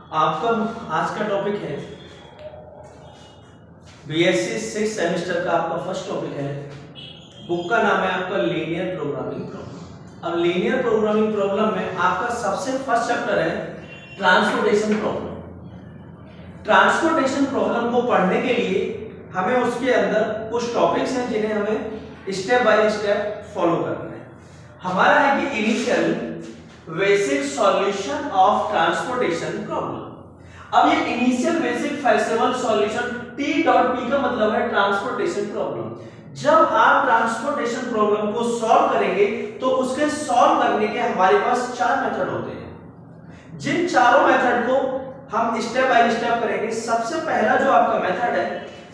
आपका आज का टॉपिक है बीएससी 6 सेमेस्टर का आपका फर्स्ट टॉपिक है। बुक का नाम है आपका लीनियर प्रोग्रामिंग प्रॉब्लम। अब लीनियर प्रोग्रामिंग प्रॉब्लम में आपका सबसे फर्स्ट चैप्टर है ट्रांसपोर्टेशन प्रॉब्लम। ट्रांसपोर्टेशन प्रॉब्लम को पढ़ने के लिए हमें उसके अंदर कुछ टॉपिक्स हैं जिन्हें हमें स्टेप बाय स्टेप फॉलो करना है। हमारा है कि initial basic solution of transportation problem. अब ये initial basic feasible solution T dot P का मतलब है ट्रांसपोर्टेशन प्रॉब्लम। जब आप ट्रांसपोर्टेशन प्रॉब्लम को सॉल्व करेंगे तो उसके सॉल्व करने के हमारे पास 4 मेथड होते हैं। जिन चारों मेथड को हम स्टेप बाय स्टेप करेंगे। सबसे पहला जो आपका मेथड है,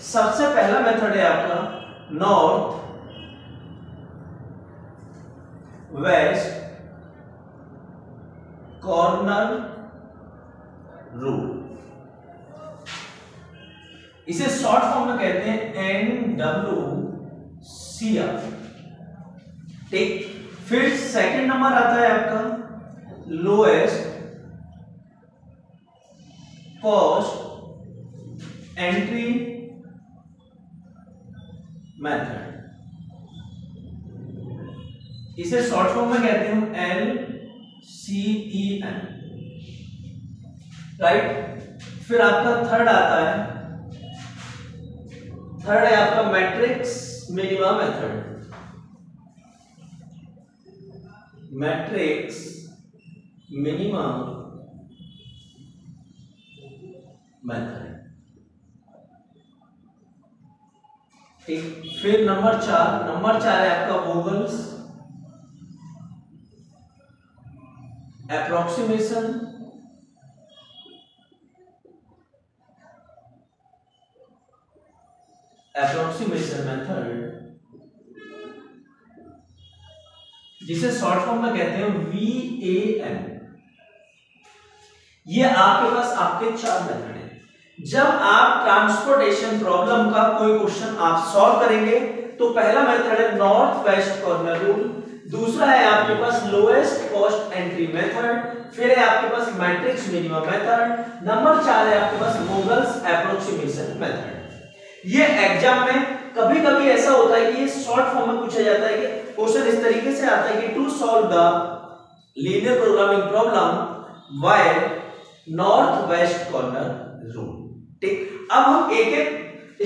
सबसे पहला मेथड है आपका नॉर्थ वेस्ट कॉर्नर रूल। इसे शॉर्ट फॉर्म में कहते हैं NWCR। ठीक, फिर सेकंड नंबर आता है आपका लोएस्ट कॉस्ट एंट्री मेथड। इसे शॉर्ट फॉर्म में कहते हैं LCEM। राइट, फिर आपका थर्ड आता है, थर्ड है आपका matrix minima method. Matrix minima method. ठीक, फिर नंबर 4 है आपका वोगल्स एप्रोक्सीमेशन मेथड, जिसे शॉर्ट फॉर्म में कहते हैं VAM। ये आपके पास आपके 4 मेथड हैं। जब आप ट्रांसपोर्टेशन प्रॉब्लम का कोई क्वेश्चन आप सॉल्व करेंगे तो पहला मेथड है नॉर्थ वेस्ट कॉर्नर रूल, दूसरा है आपके पास लोएस्ट कॉस्ट एंट्री मेथड, फिर है आपके पास मैट्रिक्स मिनिमा मेथड, नंबर 4 है आपके पास वोगल्स एप्रोक्सीमेशन मेथड। ये एग्जाम में कभी कभी ऐसा होता है कि ये शॉर्ट फॉर्म में पूछा जाता है कि क्वेश्चन इस तरीके से आता है कि to solve the linear programming problem by north west corner rule. ठीक, अब हम एक एक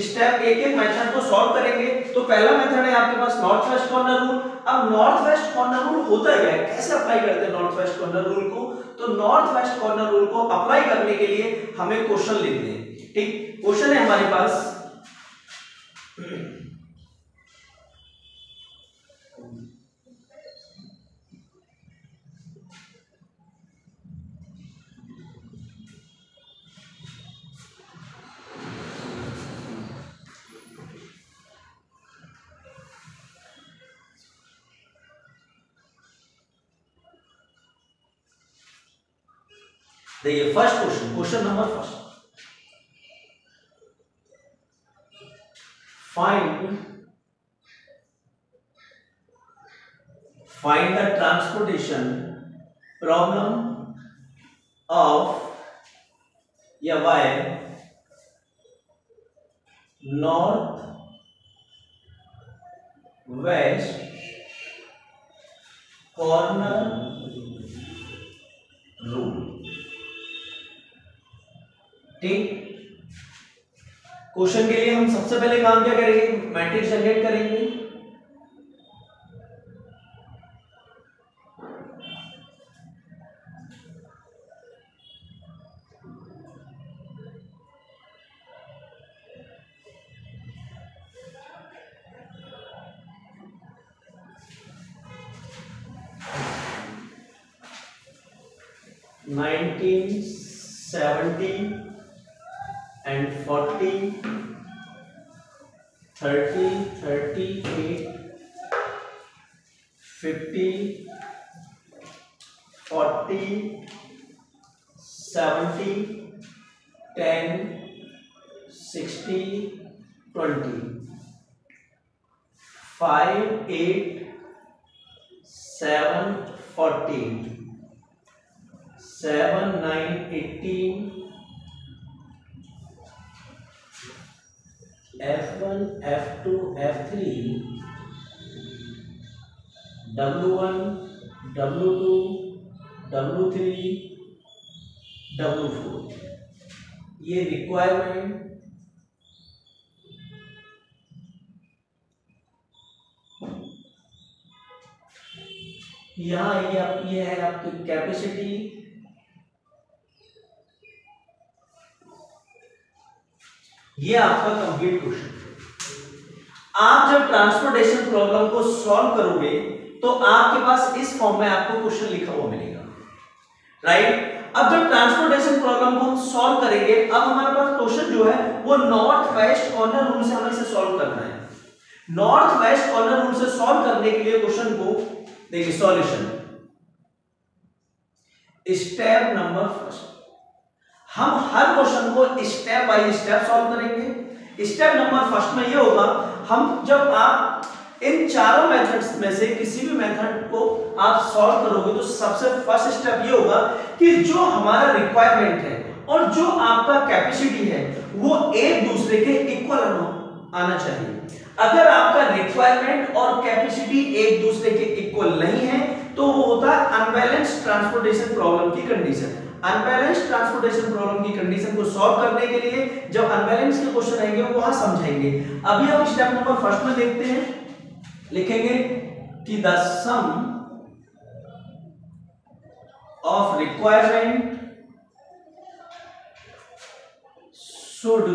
स्टेप एक एक मेथड को सॉल्व करेंगे। तो पहला मेथड है आपके पास नॉर्थ वेस्ट कॉर्नर रूल। अब नॉर्थ वेस्ट कॉर्नर रूल होता क्या है, कैसे अप्लाई करते हैं नॉर्थ वेस्ट कॉर्नर रूल को? तो नॉर्थ वेस्ट कॉर्नर रूल को अप्लाई करने के लिए हमें क्वेश्चन लिखते हैं। ठीक, क्वेश्चन है हमारे पास देखिए first question number first, find the transportation problem of y north west corner rule। ठीक, क्वेश्चन के लिए हम सबसे पहले काम क्या करेंगे, मैट्रिक्स जनरेट करेंगे। Nineteen 70 and 40 30 38 50 40 70 10 60 20 5 8 7 14 7 9 18 F1 F2 F3 W1 W2 W3 W4 ये रिक्वायरमेंट यहाँ ये है आपकी कैपेसिटी, ये आपका कंप्लीट क्वेश्चन। आप जब ट्रांसपोर्टेशन प्रॉब्लम को सॉल्व करोगे तो आपके पास इस फॉर्म में आपको क्वेश्चन लिखा हुआ मिलेगा, राइट। अब जब ट्रांसपोर्टेशन प्रॉब्लम को हम सॉल्व करेंगे, अब हमारे पास क्वेश्चन जो है वो नॉर्थ वेस्ट कॉर्नर रूल से हमें इसे सॉल्व करना है। नॉर्थ वेस्ट कॉर्नर रूल से सॉल्व करने के लिए क्वेश्चन को देखिए, सॉल्यूशन स्टेप नंबर फर्स्ट, हम हर क्वेश्चन को स्टेप बाय स्टेप सॉल्व करेंगे। स्टेप नंबर फर्स्ट में ये होगा, हम जब आप इन चारों मेथड्स में से किसी भी मेथड को आप सॉल्व करोगे तो सबसे फर्स्ट स्टेप ये होगा कि जो हमारा रिक्वायरमेंट है और जो आपका कैपेसिटी है वो एक दूसरे के इक्वल आना चाहिए। अगर आपका रिक्वायरमेंट और कैपेसिटी एक दूसरे के इक्वल नहीं है तो वो होता है अनबैलेंस्ड ट्रांसपोर्टेशन प्रॉब्लम की कंडीशन। अनबैलेंस्ड ट्रांसपोर्टेशन प्रॉब्लम की कंडीशन को सॉल्व करने के लिए जब अनबैलेंस के क्वेश्चन आएंगे वहां समझाएंगे। अभी हम स्टेप नंबर फर्स्ट में देखते हैं, लिखेंगे कि the sum of requirement should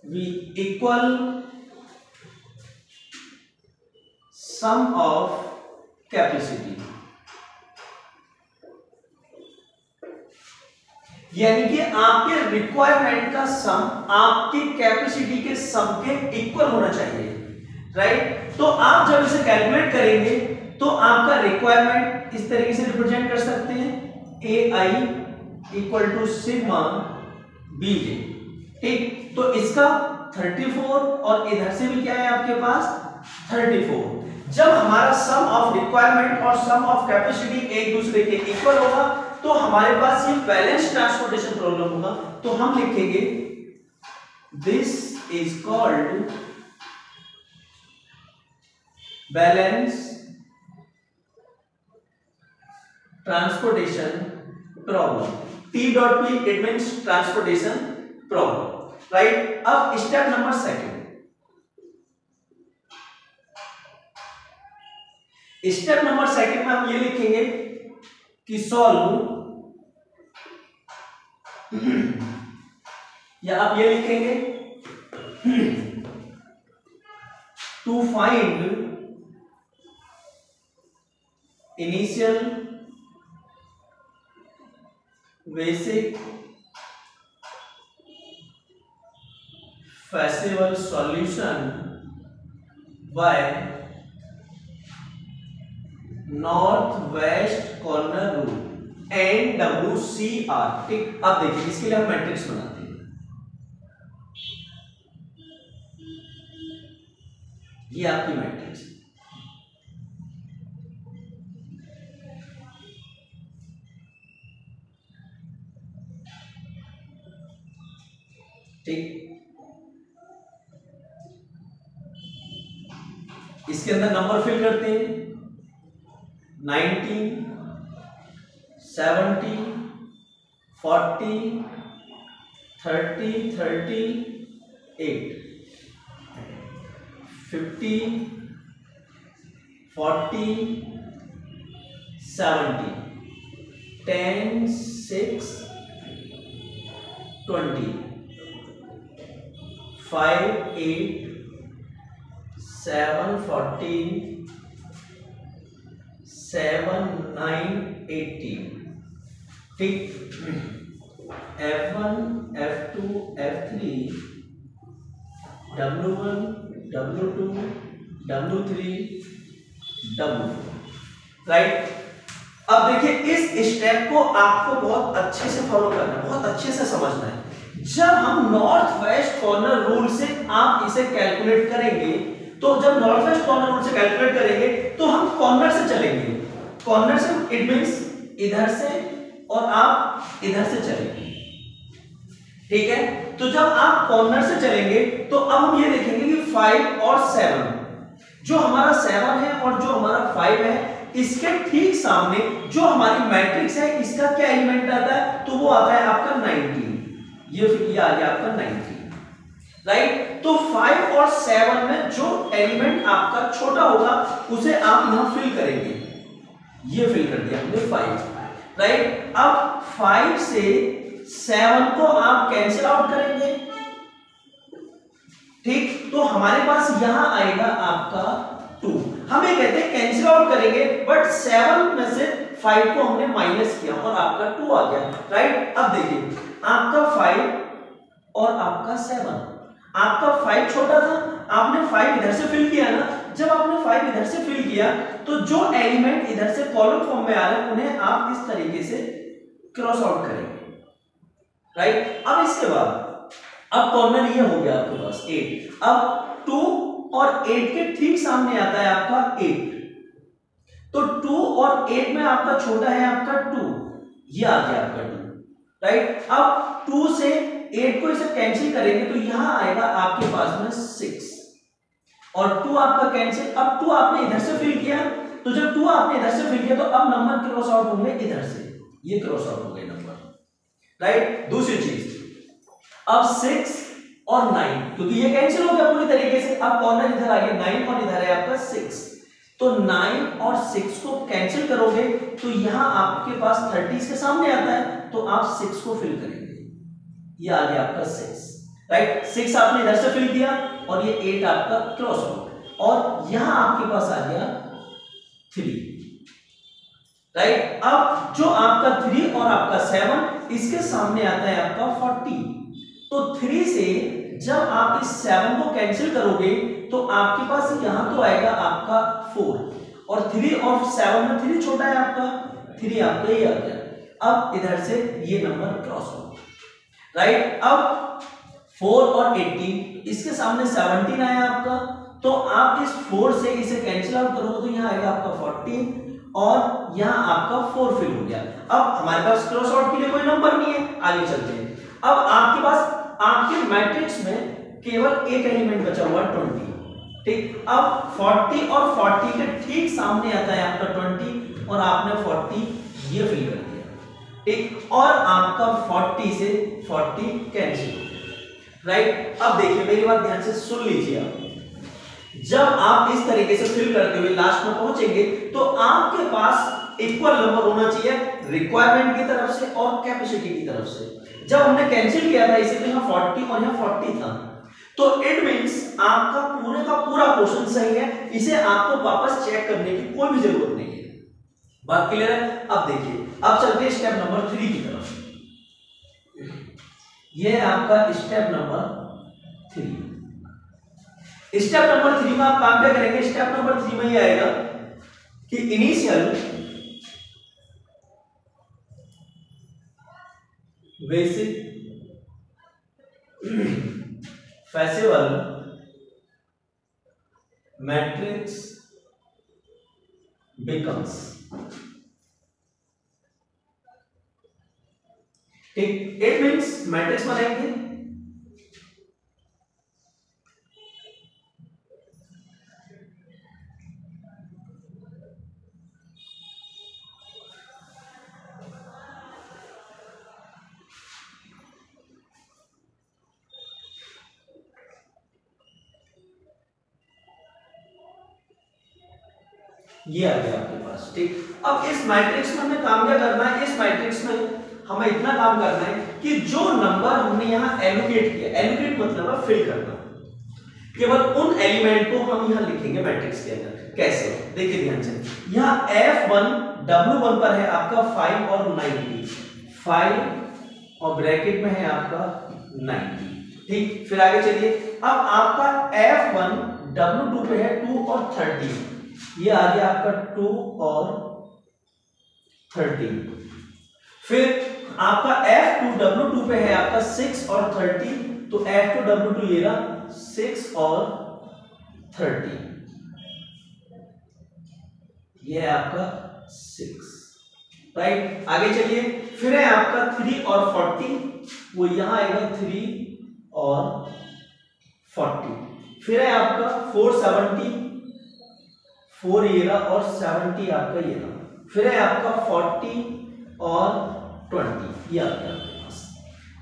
be equal sum of capacity, यानी कि आपके रिक्वायरमेंट का सम आपकी कैपेसिटी के सम के इक्वल होना चाहिए, राइट। तो आप जब इसे कैलकुलेट करेंगे तो आपका रिक्वायरमेंट इस तरीके से रिप्रेजेंट कर सकते हैं, AI equal to sigma BJ, ठीक। तो इसका 34 और इधर से भी क्या है आपके पास 34। जब हमारा सम ऑफ रिक्वायरमेंट और सम ऑफ कैपेसिटी एक दूसरे के इक्वल होगा तो हमारे पास ये बैलेंस ट्रांसपोर्टेशन प्रॉब्लम होगा। तो हम लिखेंगे this is called balance transportation problem. T.P it means transportation problem, right. अब step number second, step number second में हम ये लिखेंगे कि सॉल्व, या आप ये लिखेंगे to find initial basic feasible solution by northwest corner rule and WCR, ठीक। अब देखिए इसके लिए हम मैट्रिक्स बनाते हैं, ये आपकी मैट्रिक्स, ठीक। इसके अंदर नंबर फिल करते हैं, 19 70 40 30 38 50 40 70 10 6 20 5 8 7 14 7 9 18, ठीक। F1 F2 F3 W1 W2 W3 W4, right. अब देखिए इस स्टेप को आपको बहुत अच्छे से फॉलो करना है, बहुत अच्छे से समझना है। जब हम नॉर्थ वेस्ट कॉर्नर रूल से आप इसे कैलकुलेट करेंगे, तो जब नॉर्थ वेस्ट कॉर्नर रूल से कैलकुलेट करेंगे तो हम कॉर्नर से चलेंगे। कॉर्नर से इट मींस इधर से और आप इधर से चलेंगे, ठीक है। तो जब आप कॉर्नर से चलेंगे तो अब हम ये देखेंगे कि 5 और 7, जो हमारा 7 है और जो हमारा 5 है, इसके ठीक सामने जो हमारी मैट्रिक्स है इसका क्या एलिमेंट आता है, तो वो आता है आपका 19। ये आ गया आपका 19, राइट। तो 5 और 7 में जो एलिमेंट आपका छोटा होगा उसे आप यहां फिल करेंगे। ये फिल कर दिया हमने 5, राइट। अब 5 से 7 को आप कैंसिल आउट करेंगे, ठीक। तो हमारे पास यहां आएगा आपका 2। हम ये कहते हैं कैंसिल आउट करेंगे, बट 7 में से 5 को हमने माइनस किया और आपका 2 आ गया, राइट। अब देखिए आपका 5 और आपका 7, आपका 5 छोटा था, आपने 5 इधर से फिल किया ना। जब आपने 5 इधर से फिल किया तो जो एलिमेंट इधर से कॉलम फॉर्म में आ रहे हैं उन्हें आप इस तरीके से क्रॉस आउट करेंगे, राइट। अब इसके बाद अब कॉर्नर ये हो गया आपके पास 8। अब 2 और 8 के ठीक सामने आता है आपका 8, तो 2 और 8 में आपका छोटा है आपका 2, ये आ गया आपका 2, राइट। अब 2 से 8 को इसे कैंसिल करेंगे तो यहां आएगा आपके पास में 6 और 2 आपका कैंसिल। अब 2 आपने इधर से फिल किया, तो जब 2 आपने इधर से फिल किया तो अब नंबर क्रॉस आउट होंगे इधर से, ये क्रॉस आउट हो गए नंबर, राइट। दूसरी चीज, अब 6 और 9, क्योंकि ये कैंसिल हो गया पूरी तरीके से। अब कॉर्नर इधर आ गया 9 और इधर है आपका 6, तो 9 और 6 को कैंसिल करोगे तो यहां आपके पास 30 के सामने आता है, तो आप 6 को फिल करेंगे, ये आ गया आपका 6, राइट। 6 आपने इधर से फिल किया और ये 8 आपका क्रॉस आउट, और यहां आपके पास आ गया 3, राइट। अब जो आपका 3 और आपका 7 इसके सामने आता है आपका 40, तो 3 से जब आप इस 7 को कैंसिल करोगे तो आपके पास यहां तो आएगा आपका 4, और 3 और 7 में 3 छोटा है आपका, 3 आपका ये आ गया। अब इधर से ये नंबर क्रॉस आउट, राइट। अब 4 और 18 इसके सामने 17 आया आपका, तो आप इस 4 से इसे कैंसिल आउट करोगे तो यहां आएगा आपका 14 और यहां आपका 4 फिल हो गया। अब हमारे पास क्रॉस आउट के लिए कोई नंबर नहीं है, आगे चलते हैं। अब आपके पास आपके मैट्रिक्स में केवल एक एलिमेंट बचा हुआ 20, ठीक। अब 40 और 40 के ठीक सामने आता है आपका 20 और आपने 40 ये फिल कर दिया, ठीक। और आपका 40 से 40 कैंसिल हो गया, राइट। अब देखिए मेरी बात ध्यान से सुन लीजिए आप, जब आप इस तरीके से फिल करते हुए लास्ट में पहुंचेंगे तो आपके पास इक्वल नंबर होना चाहिए रिक्वायरमेंट की तरफ से और कैपेसिटी की तरफ से। जब हमने कैंसिल किया था इसे तो यहाँ 40 और यहाँ 40 था, तो इट मींस आपका पूरे का पूरा क्वेश्चन सही है, इसे आपको वापस चेक करने की कोई भी जरूरत नहीं है। बात क्लियर है? अब देखिए, अब चलते हैं स्टेप नंबर 3 की तरफ। यह है आपका स्टेप नंबर 3। स्टेप नंबर 3 में आप काम क्या करेंगे? स्टेप नंबर 3 में ये आएगा कि इनिशियल बेसिक फैसेबल मैट्रिक्स बिकम्स, ठीक। इट मीन्स मैट्रिक्स बनाएंगे, ये आ गया आपके पास, ठीक। अब इस मैट्रिक्स में हमें काम क्या करना है? इस मैट्रिक्स में हमें इतना काम करना है कि जो नंबर हमने यहाँ एलोकेट किया, एलोकेट मतलब है फिल करना, केवल उन एलिमेंट को हम यहाँ लिखेंगे मैट्रिक्स के अंदर। कैसे? देखिए ध्यान से, यहाँ F1 W1 पर है आपका 5 और 90, 5 और ब्रैकेट में है आपका 90, ठीक। फिर आगे चलिए, अब आपका F1 W2 पे है 2 और 30, ये आ गया आपका 2 और 30। फिर आपका F2W2 पे है आपका 6 और 30, तो F2W2 ये रहा 6 और 30, ये है आपका 6, राइट। आगे चलिए, फिर है आपका 3 और 40, वो यहां आएगा 3 और 40। फिर है आपका 470, 4 ये रहा और 70 आपका ये रहा। फिर है आपका 40 और 20 ये आपके पास।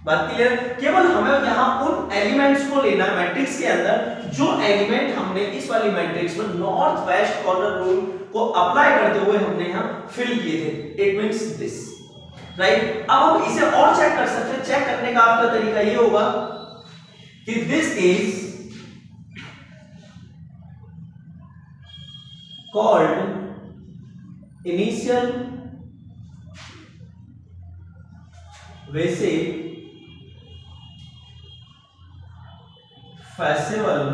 बात क्लियर? केवल हमें यहाँ उन एलिमेंट्स को लेना है मैट्रिक्स के अंदर जो एलिमेंट हमने इस वाली मैट्रिक्स में नॉर्थ वेस्ट कॉर्नर रूल को अप्लाई करते हुए हमने यहाँ फिल किए थे। It means this, right. अब हम इसे और चेक कर सकते हैं। चेक करने का आपका तरीका ये होगा कि this is called initial basic feasible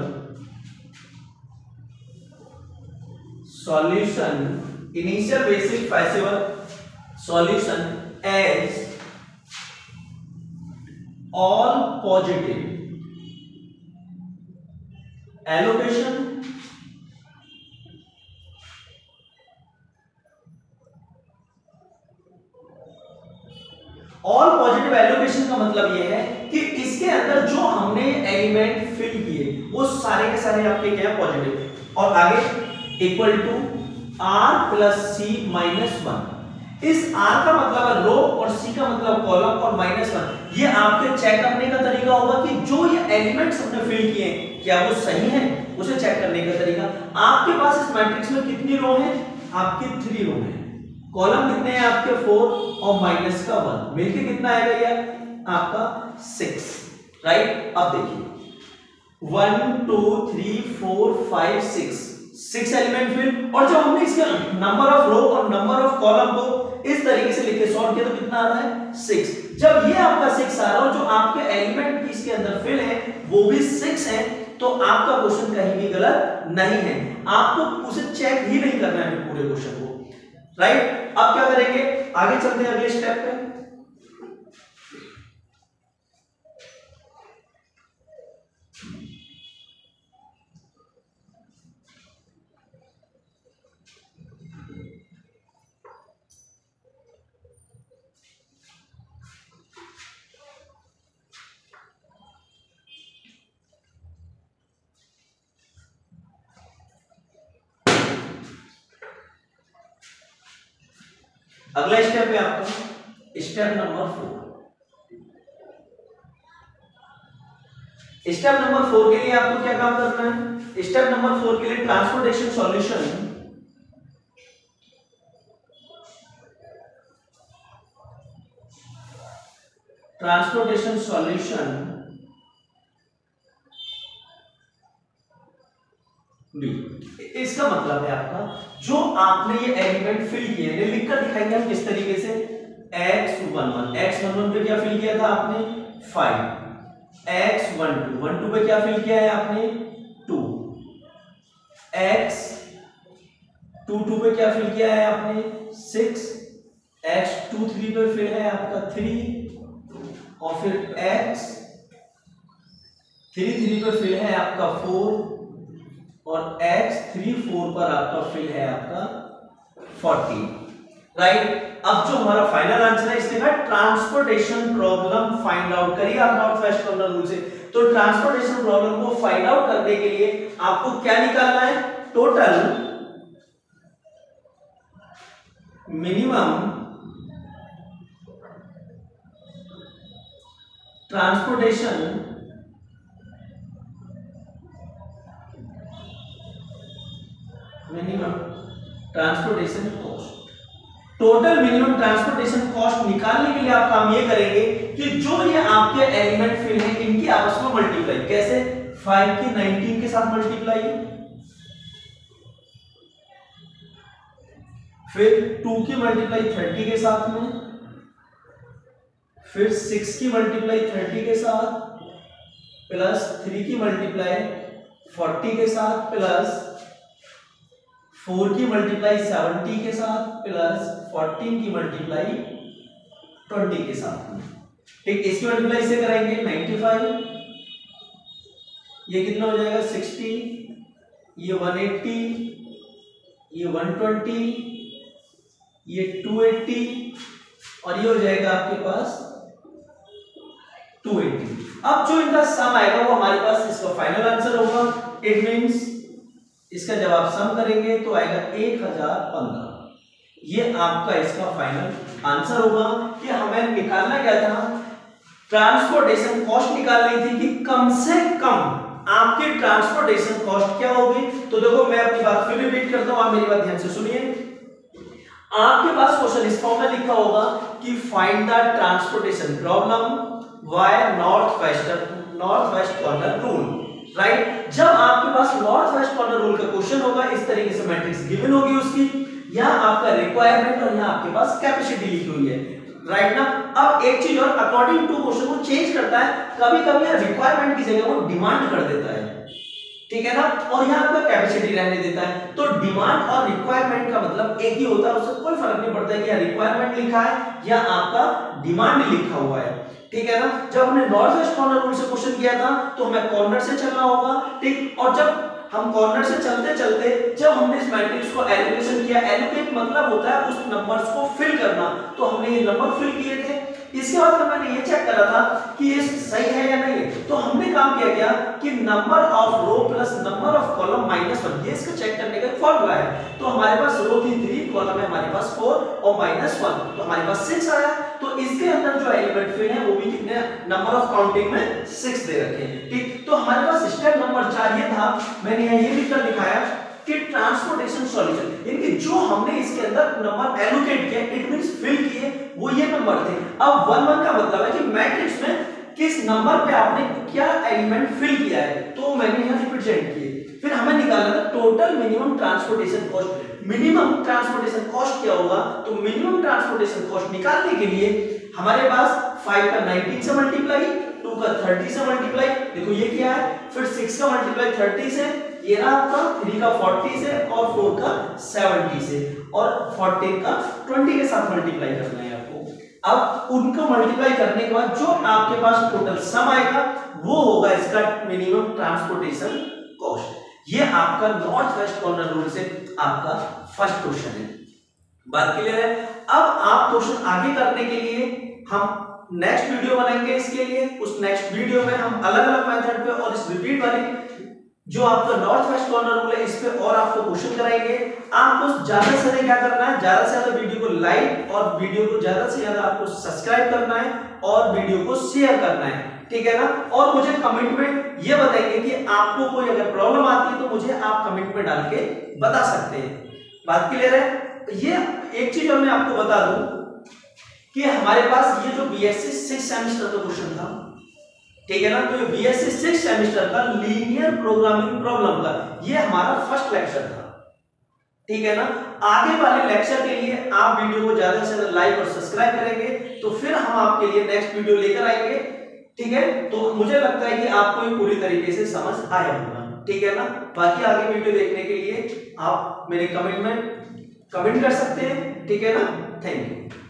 solution, initial basic feasible solution as all positive allocation all positive allocation का मतलब यह है कि इसके अंदर जो हमने एलिमेंट फिल किए वो सारे के सारे आपके क्या है, पॉजिटिव। और आगे equal to r plus C minus 1। इस r का मतलब है रो और c का मतलब कॉलम और माइनस 1 ये आपके चेक करने का तरीका होगा कि जो ये एलिमेंट्स हमने फिल किए क्या वो सही है, उसे चेक करने का तरीका। आपके पास इस मैट्रिक्स में कितनी रो है? आपके 3 रो है। कॉलम कितने हैं आपके? 4 और माइनस का 1 मिलके कितना आएगा यार? आपका 6, राइट। अब देखिए 1 2 3 4 5 6 एलिमेंट फिल। और जब हमने इसका नंबर ऑफ रो और नंबर ऑफ कॉलम को इस तरीके से लिख के सॉल्व किया तो कितना आ रहा है? 6। जब ये आपका 6 आ रहा है और जो आपके एलिमेंट इसके अंदर फिल है वो भी 6 है तो आपका क्वेश्चन कहीं भी गलत नहीं है। आपको उसे चेक ही नहीं करना है पूरे क्वेश्चन को, राइट। अब क्या करेंगे? आगे चलते हैं अगले स्टेप पे। अगला स्टेप है आपका स्टेप नंबर 4। स्टेप नंबर 4 के लिए आपको क्या काम करना है? स्टेप नंबर 4 के लिए ट्रांसपोर्टेशन सॉल्यूशन बी। इसका मतलब है आपका जो आपने ये एलिमेंट फिल किए हैं लिखकर दिखाएंगे हम किस तरीके से। x11 पे क्या फिल किया था आपने? 5। x12 पे क्या फिल किया है आपने? 2। x22 पे क्या फिल किया है आपने? 6। x23 पे फिल है आपका 3 और फिर x33 पे फिल है आपका 4 और x34 पर आपका फिल है आपका 40, राइट। अब जो हमारा फाइनल आंसर है इसके बाद ट्रांसपोर्टेशन प्रॉब्लम फाइंड आउट करिए आप नॉर्थ वेस्ट कॉर्नर रूल से। तो ट्रांसपोर्टेशन प्रॉब्लम को फाइंड आउट करने के लिए आपको क्या निकालना है? Total minimum transportation cost. Total minimum transportation cost निकालने के लिए आप काम ये करेंगे कि जो ये आपके एलिमेंट फिल हैं इनकी आपस में मल्टीप्लाई। कैसे? 5 की 19 के साथ मल्टीप्लाई, फिर 2 की मल्टीप्लाई 30 के साथ में, फिर 6 की मल्टीप्लाई 30 के साथ, प्लस 3 की मल्टीप्लाई 40 के साथ, प्लस 4 की मल्टीप्लाई 70 के साथ, प्लस 14 की मल्टीप्लाई 20 के साथ। ठीक, इसकी मल्टीप्लाई से करेंगे 95, ये कितना हो जाएगा? 60, ये 180, ये 120, ये 280 और ये हो जाएगा आपके पास 280। अब जो इनका सम आएगा वो हमारे पास इसका फाइनल आंसर होगा। इट मींस इसका जब आप सम करेंगे तो आएगा 1015। ये आपका इसका फाइनल आंसर होगा कि हमें निकालना क्या था, ट्रांसपोर्टेशन कॉस्ट निकालनी थी कि कम से कम आपकी ट्रांसपोर्टेशन कॉस्ट क्या होगी। तो देखो मैं अपनी बात फिर रिपीट करता हूं, आप मेरी बात ध्यान से सुनिए। आपके पास क्वेश्चन इस फॉर्म में लिखा होगा कि find the transportation problem why north west corner rule, right. जब आपके पास नॉर्थ वेस्ट कॉर्नर रूल का क्वेश्चन होगा, इस तरीके से मैट्रिक्स गिवन होगी उसकी, यहाँ आपका रिक्वायरमेंट और यहाँ आपके पास कैपेसिटी लिखी हुई है, राइट ना। अब एक चीज और, अकॉर्डिंग टू क्वेश्चन को चेंज करता है, कभी कभी रिक्वायरमेंट की जगह वो डिमांड कर देता है, ठीक है ना, और यहाँ आपका कैपेसिटी रहने देता है। तो डिमांड और रिक्वायरमेंट का मतलब एक ही होता है, उससे कोई फर्क नहीं पड़ता है कि रिक्वायरमेंट लिखा है या आपका डिमांड लिखा हुआ है, ठीक है ना। जब हमने नॉर्थ वेस्ट कॉर्नर रूल से क्वेश्चन किया था तो हमें कॉर्नर से चलना होगा, ठीक। और जब हम कॉर्नर से चलते चलते जब हमने इस मैट्रिक्स को एलोकेशन किया, एलोकेट मतलब होता है उस नंबर्स को फिल करना, तो हमने ये नंबर फिल किए थे। इसके बाद जब मैंने ये चेक करा था कि ये सही है या नहीं, तो हमने काम किया क्या कि number of row plus number of column -1, ये इसको चेक करने का फॉर्मूला है। तो हमारे पास रो थी 3, कॉलम है हमारे पास 4 और -1, तो हमारे पास 6 आया। तो इसके अंदर जो एलिमेंट फिल है वो भी कितने नंबर ऑफ काउंटिंग में 6 दे रखे हैं, ठीक। तो हमारे पास स्टेप नंबर 4 ये था, मैंने ये लिखकर दिखाया कि ट्रांसपोर्टेशन सॉल्यूशन, यानी जो हमने इसके अंदर नंबर एलोकेट किया, इट मींस फिल किए, वो ये नंबर थे। अब 1 का मतलब है कि मैट्रिक्स में किस नंबर पे आपने क्या एलिमेंट फिल किया है, तो मैंने यहां रिप्रेजेंट किए। फिर हमें निकालना था total minimum transportation cost. Minimum transportation cost क्या होगा, तो मिनिमम ट्रांसपोर्टेशन कॉस्ट निकालने के लिए हमारे पास 5 का 19 से मल्टीप्लाई, 2 का 30 से मल्टीप्लाई, देखो ये क्या है, फिर 6 का मल्टीप्लाई 30 से, ये रहा आपका 3 का 40 से और 4 का 70 से, और 14 का 20 के साथ मल्टीप्लाई करना है आपको। अब उनको मल्टीप्लाई करने के बाद जो आपके पास टोटल सम आएगा वो होगा इसका मिनिमम ट्रांसपोर्टेशन कॉस्ट। ये आपका नॉर्थ वेस्ट कॉर्नर रूल से आपका फर्स्ट क्वेश्चन है। बात क्लियर है। अब आप क्वेश्चन आगे करने के लिए हम नेक्स्ट वीडियो बनाएंगे इसके लिए। उस नेक्स्ट वीडियो में हम अलग अलग मेथड पे और इस रिपीट वाली जो आपका नॉर्थ वेस्ट कॉर्नर रूल है इस पे और आपको क्वेश्चन कराएंगे। आपको ज्यादा से ज्यादा क्या करना है, ज्यादा से ज्यादा वीडियो को लाइक और वीडियो को ज्यादा से ज्यादा आपको सब्सक्राइब करना है और वीडियो को शेयर करना है, ठीक है ना। और मुझे कमेंट में ये बताइए कि आपको कोई अगर प्रॉब्लम आती है तो मुझे आप कमेंट में डाल के बता सकते हैं। बात क्लियर है। ये एक चीज और मैं आपको बता दूं कि हमारे पास ये जो बीएससी 6 सेमेस्टर का क्वेश्चन था, ठीक है ना, तो ये बीएससी 6 सेमेस्टर का लीनियर प्रोग्रामिंग प्रॉब्लम का ये हमारा फर्स्ट लेक्चर था, ठीक है ना। आगे वाले लेक्चर के लिए आप वीडियो को ज्यादा से ज्यादा लाइक और सब्सक्राइब करेंगे तो फिर हम आपके लिए नेक्स्ट वीडियो लेकर आएंगे, ठीक है। तो मुझे लगता है कि आपको ये पूरी तरीके से समझ आया होगा, ठीक है ना। बाकी आगे वीडियो देखने के लिए आप मेरे कमेंट में कमेंट कर सकते हैं, ठीक है ना। Thank you.